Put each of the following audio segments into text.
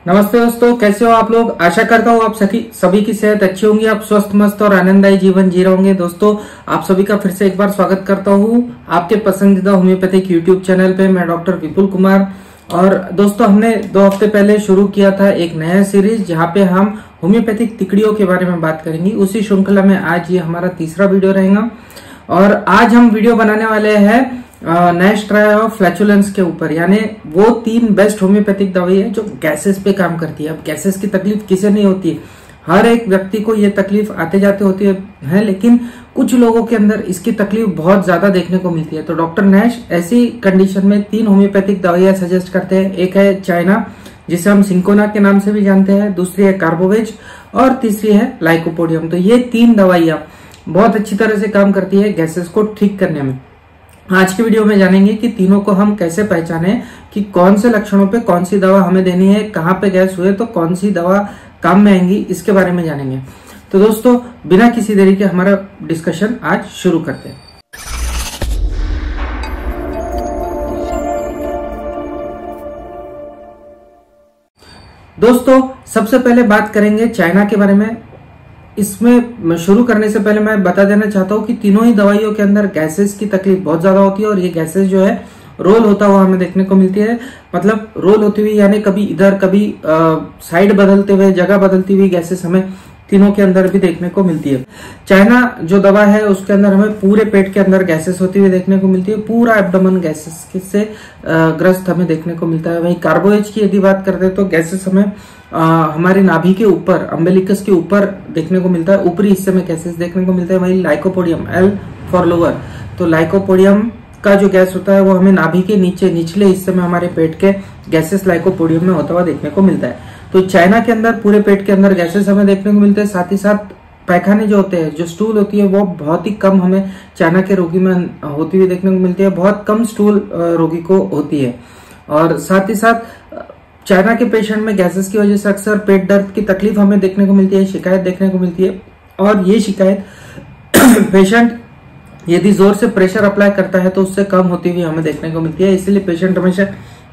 नमस्ते दोस्तों, कैसे हो आप लोग। आशा करता हूँ आप सभी की सेहत अच्छी होंगी, आप स्वस्थ मस्त और आनंददायी जीवन जी रहे होंगे। दोस्तों, आप सभी का फिर से एक बार स्वागत करता हूँ आपके पसंदीदा होम्योपैथिक यूट्यूब चैनल पे। मैं डॉक्टर विपुल कुमार। और दोस्तों, हमने 2 हफ्ते पहले शुरू किया था एक नया सीरीज जहाँ पे हम होम्योपैथिक तिकड़ियों के बारे में बात करेंगे। उसी श्रृंखला में आज ये हमारा तीसरा वीडियो रहेगा और आज हम वीडियो बनाने वाले हैं नाइस ट्राई ऑफ फ्लैचुलेंस के ऊपर, यानी वो 3 बेस्ट होम्योपैथिक दवाई है जो गैसेस पे काम करती है। अब गैसेस की तकलीफ किसे नहीं होती, हर एक व्यक्ति को ये तकलीफ आते जाते होती है, लेकिन कुछ लोगों के अंदर इसकी तकलीफ बहुत ज्यादा देखने को मिलती है। तो डॉक्टर नैश ऐसी कंडीशन में 3 होम्योपैथिक दवाइयां सजेस्ट करते हैं। एक है चाइना, जिसे हम सिंकोना के नाम से भी जानते हैं, दूसरी है कार्बोवेज और तीसरी है लाइकोपोडियम। तो ये 3 दवाइयां बहुत अच्छी तरह से काम करती है गैसेस को ठीक करने में। आज की वीडियो में जानेंगे कि तीनों को हम कैसे पहचाने, कि कौन से लक्षणों पे कौन सी दवा हमें देनी है, कहाँ पे गैस हुए तो कौन सी दवा काम में आएंगी, इसके बारे में जानेंगे। तो दोस्तों, बिना किसी देरी के हमारा डिस्कशन आज शुरू करते हैं। दोस्तों, सबसे पहले बात करेंगे चाइना के बारे में। इसमें शुरू करने से पहले मैं बता देना चाहता हूँ कि तीनों ही दवाइयों के अंदर गैसेस की तकलीफ बहुत ज्यादा होती है और ये गैसेस जो है रोल होता हुआ हमें देखने को मिलती है। मतलब रोल होती हुई, यानी कभी इधर कभी साइड बदलते हुए, जगह बदलती हुई गैसेस हमें तीनों के अंदर भी देखने को मिलती है। चाइना जो दवा है उसके अंदर हमें पूरे पेट के अंदर गैसेस होती हुई देखने को मिलती है, पूरा एब्डोमेन गैसेस से ग्रस्त हमें देखने को मिलता है। वहीं कार्बोवेज की यदि बात करते हैं तो गैसेस हमें हमारे नाभि के ऊपर, अम्बिलिकस के ऊपर देखने को मिलता है, ऊपरी हिस्से में गैसेस देखने को मिलते हैं। वहीं लाइकोपोडियम, L फॉर लोअर, तो लाइकोपोडियम का जो गैस होता है वो हमें नाभि के नीचे निचले हिस्से में हमारे पेट के गैसेस लाइकोपोडियम में होता हुआ देखने को मिलता है। तो चाइना के अंदर पूरे पेट के अंदर गैसेस हमें देखने को मिलते हैं। साथ ही साथ पैखाने जो होते हैं, जो स्टूल होती है, वो बहुत ही कम हमें चाइना के रोगी में होती हुई देखने को मिलती है। बहुत कम स्टूल रोगी को होती है। और साथ ही साथ चाइना के पेशेंट में गैसेस की वजह से अक्सर पेट दर्द की तकलीफ हमें देखने को मिलती है, शिकायत देखने को मिलती है। और ये शिकायत पेशेंट यदि जोर से प्रेशर अप्लाई करता है तो उससे कम होती हुई हमें देखने को मिलती है। इसलिए पेशेंट हमेशा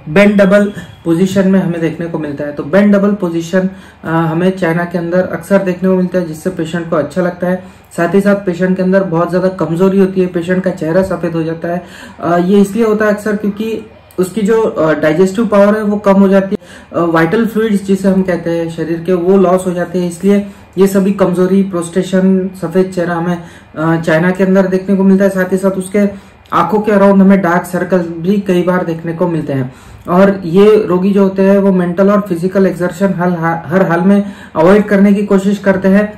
बेंड डबल पोजीशन में हमें देखने को मिलता है। तो बेंड डबल पोजीशन हमें चाइना के अंदर अक्सर देखने को मिलता है, जिससे पेशेंट को अच्छा लगता है। साथ ही साथ पेशेंट के अंदर बहुत ज्यादा कमजोरी होती है, पेशेंट का चेहरा सफेद हो जाता है। ये इसलिए होता है अक्सर क्योंकि उसकी जो डाइजेस्टिव पावर है वो कम हो जाती है। वाइटल फ्लूइड्स जिसे हम कहते हैं शरीर के, वो लॉस हो जाते हैं। इसलिए ये सभी कमजोरी, प्रोस्टेशन, सफेद चेहरा हमें चाइना के अंदर देखने को मिलता है। साथ ही साथ उसके आंखों के अराउंड हमें डार्क सर्कल भी कई बार देखने को मिलते हैं। और ये रोगी जो होते हैं वो मेंटल और फिजिकल एक्सर्शन हर हाल में अवॉइड करने की कोशिश करते हैं,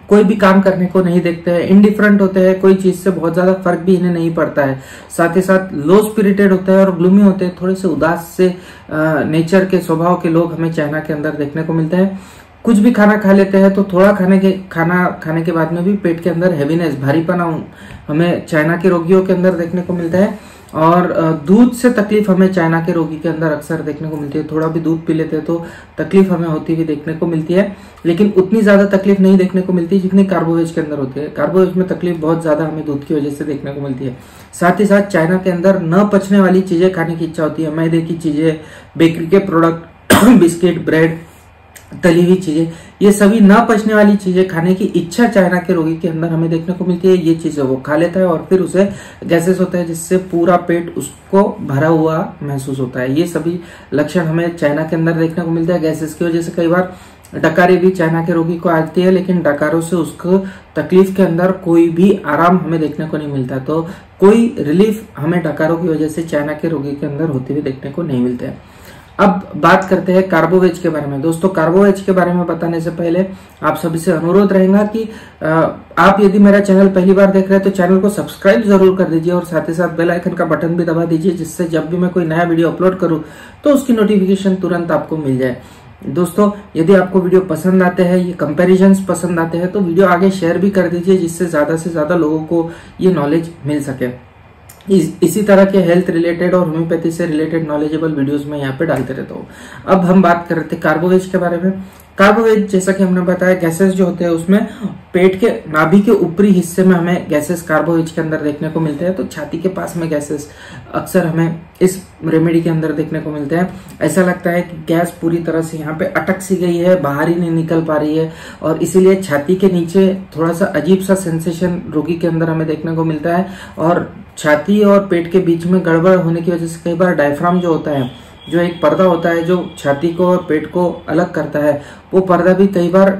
कोई भी काम करने को नहीं देखते हैं, इंडिफरेंट होते हैं, कोई चीज से बहुत ज्यादा फर्क भी इन्हें नहीं पड़ता है। साथ ही साथ लो स्पिरिटेड होते हैं और ग्लूमी होते हैं, थोड़े से उदास से नेचर के स्वभाव के लोग हमें चाइना के अंदर देखने को मिलते हैं। कुछ भी खाना खा लेते हैं तो थोड़ा खाना खाने के बाद में भी पेट के अंदर हैवीनेस, भारीपना हमें चाइना के रोगियों के अंदर देखने को मिलता है। और दूध से तकलीफ हमें चाइना के रोगी के अंदर अक्सर देखने को मिलती है। थोड़ा भी दूध पी लेते हैं तो तकलीफ हमें होती हुई देखने को मिलती है, लेकिन उतनी ज्यादा तकलीफ नहीं देखने को मिलती जितनी कार्बोवेज के अंदर होती है। कार्बोवेज में तकलीफ बहुत ज्यादा हमें दूध की वजह से देखने को मिलती है। साथ ही साथ चाइना के अंदर न पचने वाली चीजें खाने की इच्छा होती है, मैदे की चीजें, बेकरी के प्रोडक्ट, बिस्किट, ब्रेड, तली हुई चीजें, ये सभी न पचने वाली चीजें खाने की इच्छा चाइना के रोगी के अंदर हमें देखने को मिलती है। ये चीजें वो खा लेता है और फिर उसे गैसेस होता है, जिससे पूरा पेट उसको भरा हुआ महसूस होता है। ये सभी लक्षण हमें चाइना के अंदर देखने को मिलता है। गैसेस की वजह से कई बार डकारी भी चाइना के रोगी को आती है, लेकिन डकारों से उसको तकलीफ के अंदर कोई भी आराम हमें देखने को नहीं मिलता। तो कोई रिलीफ हमें डकारों की वजह से चाइना के रोगी के अंदर होते हुए देखने को नहीं मिलता है। अब बात करते हैं कार्बोवेज के बारे में। दोस्तों, कार्बोवेज के बारे में बताने से पहले आप सभी से अनुरोध रहेगा कि आप यदि मेरा चैनल पहली बार देख रहे हैं तो चैनल को सब्सक्राइब जरूर कर दीजिए और साथ ही साथ बेल आइकन का बटन भी दबा दीजिए, जिससे जब भी मैं कोई नया वीडियो अपलोड करूं तो उसकी नोटिफिकेशन तुरंत आपको मिल जाए। दोस्तों, यदि आपको वीडियो पसंद आते हैं, ये कंपैरिजंस पसंद आते हैं, तो वीडियो आगे शेयर भी कर दीजिए, जिससे ज्यादा से ज्यादा लोगों को ये नॉलेज मिल सके। इसी तरह के हेल्थ रिलेटेड और होम्योपैथी से रिलेटेड नॉलेजेबल वीडियोस मैं यहाँ पे डालते रहता हूँ। अब हम बात कर रहे थे कार्बोवेज के बारे में। कार्बोवेज जैसा कि हमने बताया गैसेस जो होते हैं उसमें पेट के नाभि के ऊपरी हिस्से में हमें गैसेस कार्बोवेज के अंदर देखने को मिलते हैं। तो छाती के पास में गैसेस अक्सर हमें इस रेमेडी के अंदर देखने को मिलते हैं। ऐसा लगता है कि गैस पूरी तरह से यहाँ पे अटक सी गई है, बाहर ही नहीं निकल पा रही है और इसीलिए छाती के नीचे थोड़ा सा अजीब सा सेंसेशन रोगी के अंदर हमें देखने को मिलता है। और छाती और पेट के बीच में गड़बड़ होने की वजह से कई बार डायफ्राम जो होता है, जो एक पर्दा होता है जो छाती को और पेट को अलग करता है, वो पर्दा भी कई बार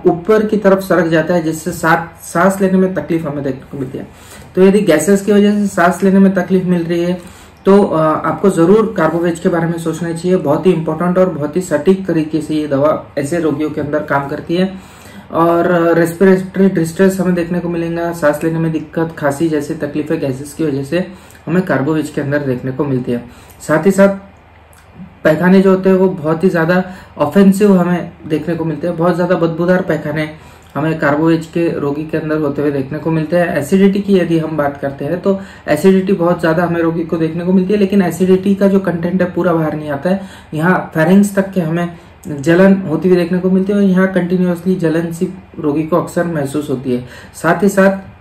ऊपर की तरफ सरक जाता है, जिससे सांस लेने में तकलीफ हमें देखने को मिलती है। तो यदि गैसेस की वजह से सांस लेने में तकलीफ मिल रही है तो आपको जरूर कार्बोवेज के बारे में सोचना चाहिए। बहुत ही इंपॉर्टेंट और बहुत ही सटीक तरीके से ये दवा ऐसे रोगियों के अंदर काम करती है। और रेस्पिरेटरी डिस्ट्रेस हमें देखने को मिलेगा, सांस लेने में दिक्कत, खांसी जैसी तकलीफें गैसेस की वजह से हमें कार्बोवेज के अंदर देखने को मिलती है। साथ ही साथ पैखाने जो होते हैं वो बहुत ही ज्यादा ऑफेंसिव हमें देखने को मिलते हैं। बहुत ज्यादा बदबूदार पैखाने हमें कार्बोवेज के रोगी के अंदर होते हुए देखने को मिलते हैं। एसिडिटी की यदि हम बात करते हैं तो एसिडिटी बहुत ज्यादा हमें रोगी को देखने को मिलती है, लेकिन एसिडिटी का जो कंटेंट है पूरा बाहर नहीं आता है। यहाँ फेरिंग्स तक के हमें जलन होती हुई देखने को मिलती है और यहाँ कंटिन्यूअसली जलन सी रोगी को अक्सर महसूस होती है। साथ ही साथ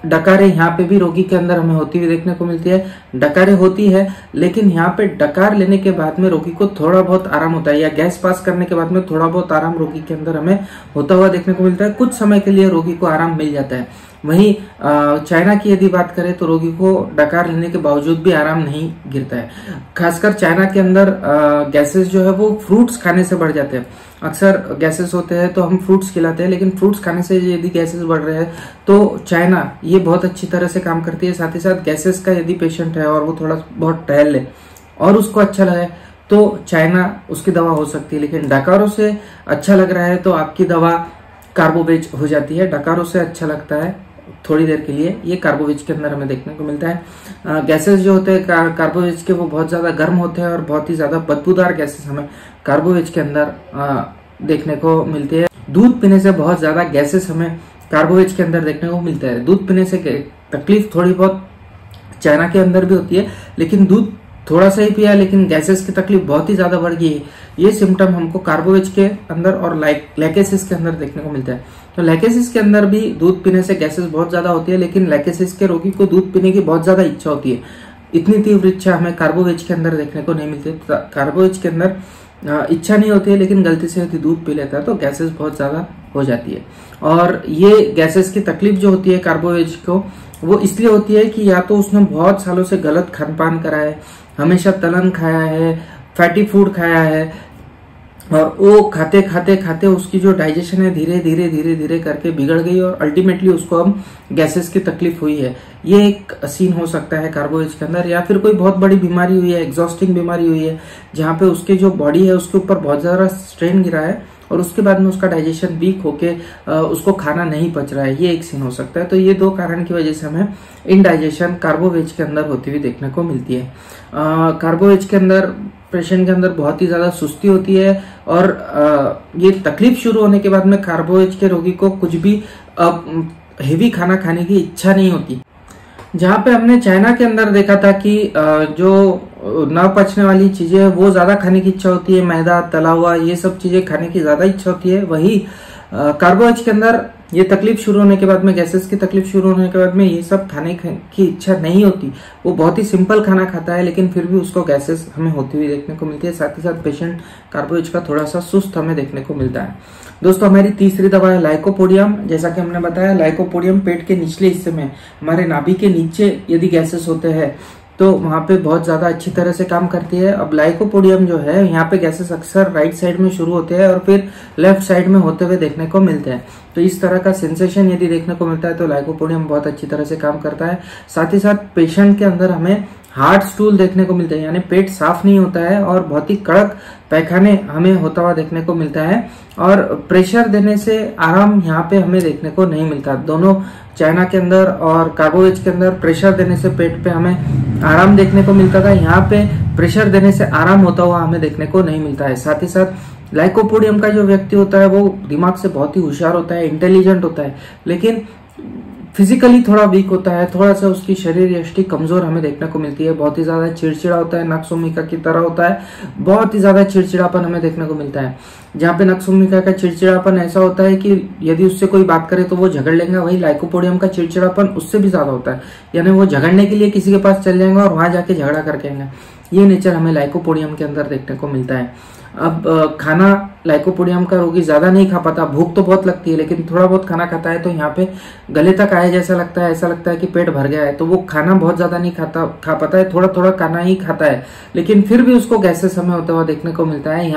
डकारे यहाँ पे भी रोगी के अंदर हमें होती हुई देखने को मिलती है। डकारे होती है, लेकिन यहाँ पे डकार लेने के बाद में रोगी को थोड़ा बहुत आराम होता है, या गैस पास करने के बाद में थोड़ा बहुत आराम रोगी के अंदर हमें होता हुआ देखने को मिलता है। कुछ समय के लिए रोगी को आराम मिल जाता है। वहीं चाइना की यदि बात करें तो रोगी को डकार लेने के बावजूद भी आराम नहीं गिरता है। खासकर चाइना के अंदर गैसेस जो है वो फ्रूट्स खाने से बढ़ जाते हैं। अक्सर गैसेस होते हैं तो हम फ्रूट्स खिलाते हैं, लेकिन फ्रूट्स खाने से यदि गैसेस बढ़ रहे हैं तो चाइना ये बहुत अच्छी तरह से काम करती है। साथ ही साथ गैसेस का यदि पेशेंट है और वो थोड़ा बहुत टहल ले और उसको अच्छा लगे तो चाइना उसकी दवा हो सकती है। लेकिन डकारों से अच्छा लग रहा है तो आपकी दवा कार्बोवेज हो जाती है। डकारों से अच्छा लगता है थोड़ी देर के लिए, ये कार्बोवेज के अंदर हमें देखने को मिलता है। गैसेस जो होते हैं कार्बोवेज के वो बहुत ज्यादा गर्म होते हैं और बहुत ही ज्यादा बदबूदार गैसेस हमें कार्बोवेज के अंदर देखने को मिलती है। दूध पीने से बहुत ज्यादा गैसेस हमें कार्बोवेज के अंदर देखने को मिलता है। दूध पीने से तकलीफ थोड़ी बहुत चाइना के अंदर भी होती है, लेकिन दूध थोड़ा सा ही पिया लेकिन गैसेस की तकलीफ बहुत ही ज्यादा बढ़ गई है। ये सिम्टम हमको कार्बोवेज के अंदर और लैकेसिस के अंदर देखने को मिलता है। तो लैकेसिस के अंदर भी दूध पीने से गैसेस बहुत ज्यादा होती है, लेकिन लैकेसिस के रोगी को दूध पीने की बहुत ज्यादा इच्छा होती है। इतनी तीव्र इच्छा हमें कार्बोवेज के अंदर देखने को नहीं मिलती। कार्बोवेज के अंदर इच्छा नहीं होती है, लेकिन गलती से यदि दूध पी लेता है तो गैसेस बहुत ज्यादा हो जाती है। और ये गैसेस की तकलीफ जो होती है कार्बोवेज को, वो इसलिए होती है कि या तो उसने बहुत सालों से गलत खान पान करा है, हमेशा तलन खाया है, फैटी फूड खाया है, और वो खाते खाते खाते उसकी जो डाइजेशन है धीरे धीरे धीरे धीरे करके बिगड़ गई और अल्टीमेटली उसको हम गैसेस की तकलीफ हुई है। ये एक सीन हो सकता है कार्बोवेज के अंदर। या फिर कोई बहुत बड़ी बीमारी हुई है, एग्जॉस्टिंग बीमारी हुई है, जहाँ पे उसके जो बॉडी है उसके ऊपर बहुत ज्यादा स्ट्रेन गिरा है और उसके बाद में उसका डाइजेशन वीक होके उसको खाना नहीं पच रहा है, ये एक सीन हो सकता है। तो ये दो कारण की वजह से हमें इनडाइजेशन कार्बोवेज के अंदर होती हुई देखने को मिलती है। कार्बोवेज के अंदर पेशेंट के अंदर बहुत ही ज्यादा सुस्ती होती है और ये तकलीफ शुरू होने के बाद में कार्बोवेज के रोगी को कुछ भी हेवी खाना खाने की इच्छा नहीं होती। जहाँ पे हमने चाइना के अंदर देखा था कि जो न पचने वाली चीजें वो ज्यादा खाने की इच्छा होती है, मैदा, तला हुआ, ये सब चीजें खाने की ज्यादा इच्छा होती है। वही कार्बोवेज के अंदर ये तकलीफ शुरू होने के बाद में, गैसेस की तकलीफ शुरू होने के बाद में ये सब खाने की इच्छा नहीं होती। वो बहुत ही सिंपल खाना खाता है, लेकिन फिर भी उसको गैसेस हमें होती हुई देखने को मिलती है। साथ ही साथ पेशेंट कार्बोवेज का थोड़ा सा सुस्त हमें देखने को मिलता है। दोस्तों, हमारी तीसरी दवा है लाइकोपोडियम। जैसा कि हमने बताया, लाइकोपोडियम पेट के निचले हिस्से में, हमारे नाभि के नीचे यदि गैसेस होते हैं तो वहां पे बहुत ज्यादा अच्छी तरह से काम करती है। अब लाइकोपोडियम जो है, यहाँ पे गैसेस अक्सर राइट साइड में शुरू होते हैं और फिर लेफ्ट साइड में होते हुए देखने को मिलते हैं। तो इस तरह का सेंसेशन यदि देखने को मिलता है तो लाइकोपोडियम बहुत अच्छी तरह से काम करता है। साथ ही साथ पेशेंट के अंदर हमें हार्ड स्टूल देखने को मिलते हैं, यानी पेट साफ नहीं होता है और बहुत ही कड़क पैखाने हमें होता हुआ देखने को मिलता है। और प्रेशर देने से आराम यहाँ पे हमें देखने को नहीं मिलता। दोनों चाइना के अंदर और कार्बोवेज के अंदर प्रेशर देने से पेट पे हमें आराम देखने को मिलता था, यहाँ पे प्रेशर देने से आराम होता हुआ हमें देखने को नहीं मिलता है। साथ ही साथ लाइकोपोडियम का जो व्यक्ति होता है वो दिमाग से बहुत ही होशियार होता है, इंटेलिजेंट होता है, लेकिन फिजिकली थोड़ा वीक होता है, थोड़ा सा उसकी शरीर यष्टि कमजोर हमें देखने को मिलती है, बहुत ही ज्यादा चिड़चिड़ा होता है, नक्सोमिका की तरह होता है, बहुत ही ज्यादा चिड़चिड़ापन हमें देखने को मिलता है। जहाँ पे नक्सोमिका का चिड़चिड़ापन ऐसा होता है कि यदि उससे कोई बात करे तो वो झगड़ लेंगे, वही लाइकोपोडियम का चिड़चिड़ापन उससे भी ज्यादा होता है, यानी वो झगड़ने के लिए किसी के पास चल जाएंगे और वहां जाके झगड़ा करके आएंगे। ये नेचर हमें लाइकोपोडियम के अंदर देखने को मिलता है। अब खाना लाइकोपोडियम का रोगी ज्यादा नहीं खा पाता, भूख तो बहुत लगती है लेकिन थोड़ा बहुत खाना खाता है तो यहाँ पे गले तक आए जैसा लगता है, ऐसा लगता है कि पेट भर गया है, तो वो खाना बहुत ज्यादा नहीं खा पाता है, थोड़ा थोड़ा खाना ही खाता है, लेकिन फिर भी उसको गैसेस हमें होता हुआ देखने को मिलता है।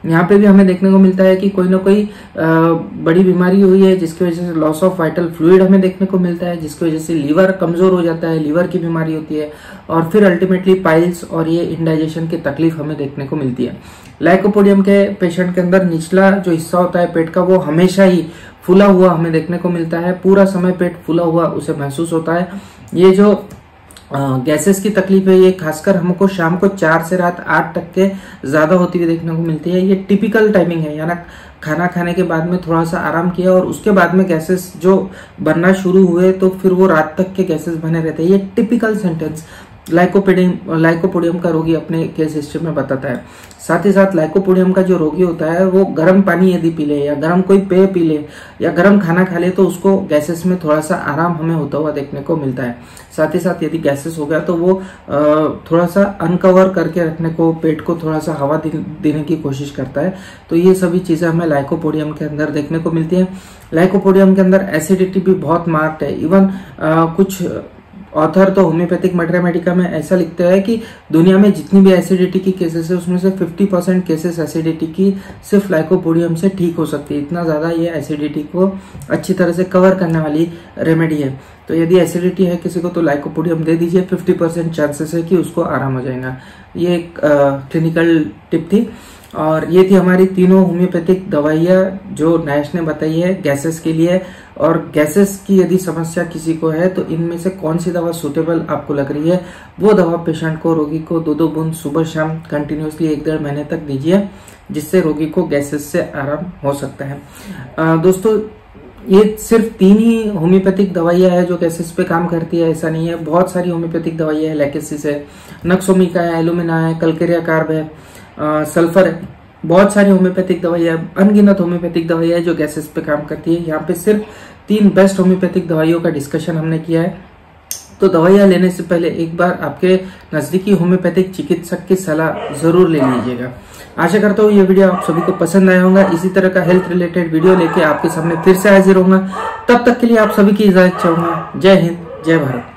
यहाँ पे भी हमें देखने को मिलता है कि कोई ना कोई बड़ी बीमारी हुई है जिसकी वजह से लॉस ऑफ वाइटल फ्लूइड हमें देखने को मिलता है, जिसकी वजह से लीवर कमजोर हो जाता है, लीवर की बीमारी होती है और फिर अल्टीमेटली पाइल्स और ये इंडाइजेशन की तकलीफ हमें देखने को मिलती है। लाइकोपोडियम के पेशेंट के अंदर निचला जो हिस्सा होता है पेट का वो हमेशा ही फूला हुआ हमें देखने को मिलता है, पूरा समय पेट फूला हुआ उसे महसूस होता है। ये जो गैसेस की तकलीफ है ये खासकर हमको शाम को 4 से रात 8 तक के ज्यादा होती हुई देखने को मिलती है। ये टिपिकल टाइमिंग है, यानी खाना खाने के बाद में थोड़ा सा आराम किया और उसके बाद में गैसेस जो बनना शुरू हुए तो फिर वो रात तक के गैसेस बने रहते हैं। ये टिपिकल सेंटेंस लाइकोपोडियम का रोगी अपने केस हिस्ट्री में बताता है। साथ ही साथ लाइकोपोडियम का जो रोगी होता है वो गर्म पानी यदि पी ले या गर्म कोई पेय पी ले या गर्म खाना खा ले तो उसको गैसेस में थोड़ा सा आराम हमें होता हुआ देखने को मिलता है। साथ ही साथ यदि गैसेस हो गया तो वो थोड़ा सा अनकवर करके रखने को, पेट को थोड़ा सा हवा देने की कोशिश करता है। तो ये सभी चीजें हमें लाइकोपोडियम के अंदर देखने को मिलती है। लाइकोपोडियम के अंदर एसिडिटी भी बहुत मार्क्ड है। इवन कुछ ऑथर तो होम्योपैथिक मटेरिया मेडिका में ऐसा लिखते हैं कि दुनिया में जितनी भी एसिडिटी की केसेस है उसमें से 50% केसेस एसिडिटी की सिर्फ लाइकोपोडियम से ठीक हो सकती है। इतना ज्यादा ये एसिडिटी को अच्छी तरह से कवर करने वाली रेमेडी है। तो यदि एसिडिटी है किसी को तो लाइकोपोडियम दे दीजिए, 50% चांसेस है कि उसको आराम हो जाएगा। ये एक क्लिनिकल टिप थी और ये थी हमारी तीनों होम्योपैथिक दवाइयाँ जो नैश ने बताई है गैसेस के लिए। और गैसेस की यदि समस्या किसी को है तो इनमें से कौन सी दवा सुटेबल आपको लग रही है वो दवा पेशेंट को, रोगी को 2-2 बूंद सुबह शाम कंटिन्यूसली 1-1.5 महीने तक दीजिए, जिससे रोगी को गैसेस से आराम हो सकता है। दोस्तों ये सिर्फ 3 ही होम्योपैथिक दवाइयाँ है जो गैसेस पे काम करती है, ऐसा नहीं है। बहुत सारी होम्योपैथिक दवाइयाँ है, लैकेसिस है, नक्सोमिका है, एलुमिना है, कल्केरिया कार्ब है, सल्फर है, बहुत सारी होम्योपैथिक दवाइयाँ, अनगिनत होम्योपैथिक दवाइयाँ जो गैसेस पे काम करती है। यहाँ पे सिर्फ 3 बेस्ट होम्योपैथिक दवाइयों का डिस्कशन हमने किया है। तो दवाइयाँ लेने से पहले एक बार आपके नजदीकी होम्योपैथिक चिकित्सक की सलाह जरूर ले लीजिएगा। आशा करता हूँ ये वीडियो आप सभी को पसंद आया होगा। इसी तरह का हेल्थ रिलेटेड वीडियो लेके आपके सामने फिर से हाजिर होऊंगा। तब तक के लिए आप सभी की इजाजत चाहूंगा। जय हिंद, जय भारत।